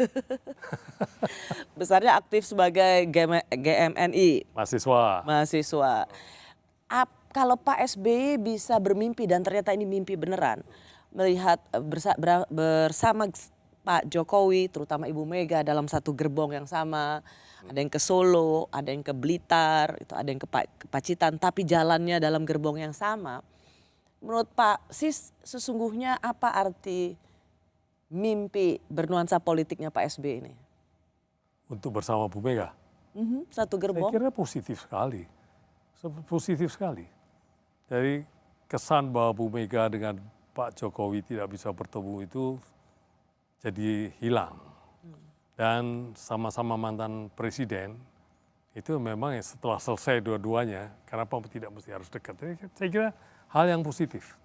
Besarnya aktif sebagai GMNI. Mahasiswa. Kalau Pak SBY bisa bermimpi dan ternyata ini mimpi beneran. Melihat bersama Pak Jokowi, terutama Ibu Mega dalam satu gerbong yang sama. Ada yang ke Solo, ada yang ke Blitar, itu ada yang ke Pacitan, tapi jalannya dalam gerbong yang sama. Menurut Pak Sis, sesungguhnya apa arti mimpi bernuansa politiknya Pak SBY ini? Untuk bersama Bu Mega? Satu gerbong? Saya kira positif sekali. Positif sekali. Dari kesan bahwa Bu Mega dengan Pak Jokowi tidak bisa bertemu itu jadi hilang. Dan sama-sama mantan presiden, itu memang setelah selesai dua-duanya, kenapa tidak mesti harus dekat. Saya kira hal yang positif.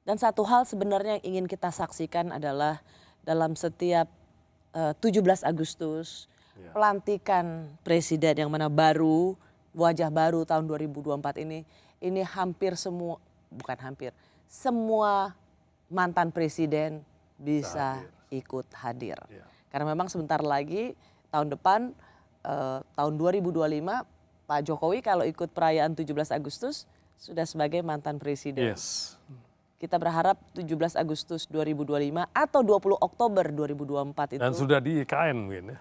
Dan satu hal sebenarnya yang ingin kita saksikan adalah dalam setiap 17 Agustus, pelantikan presiden yang mana baru, wajah baru tahun 2024 ini hampir semua, bukan hampir, semua mantan presiden bisa ikut hadir. Karena memang sebentar lagi tahun depan, tahun 2025, Pak Jokowi kalau ikut perayaan 17 Agustus sudah sebagai mantan presiden. Kita berharap 17 Agustus 2025 atau 20 Oktober 2024 itu. Dan sudah di IKN mungkin ya.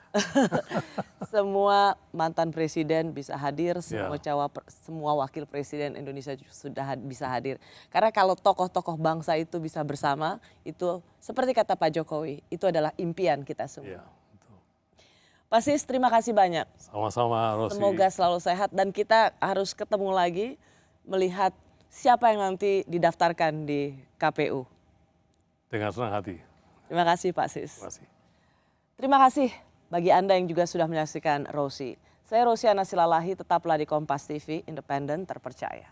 Semua mantan presiden bisa hadir, semua wakil presiden Indonesia sudah bisa hadir. Karena kalau tokoh-tokoh bangsa itu bisa bersama, itu seperti kata Pak Jokowi, itu adalah impian kita semua. Pak Sis, terima kasih banyak. Sama-sama, Rosi. Semoga selalu sehat dan kita harus ketemu lagi melihat siapa yang nanti didaftarkan di KPU. Dengan senang hati. Terima kasih Pak Sis. Terima kasih. Terima kasih bagi Anda yang juga sudah menyaksikan Rosi. Saya Rosiana Silalahi, tetaplah di Kompas TV, independen, terpercaya.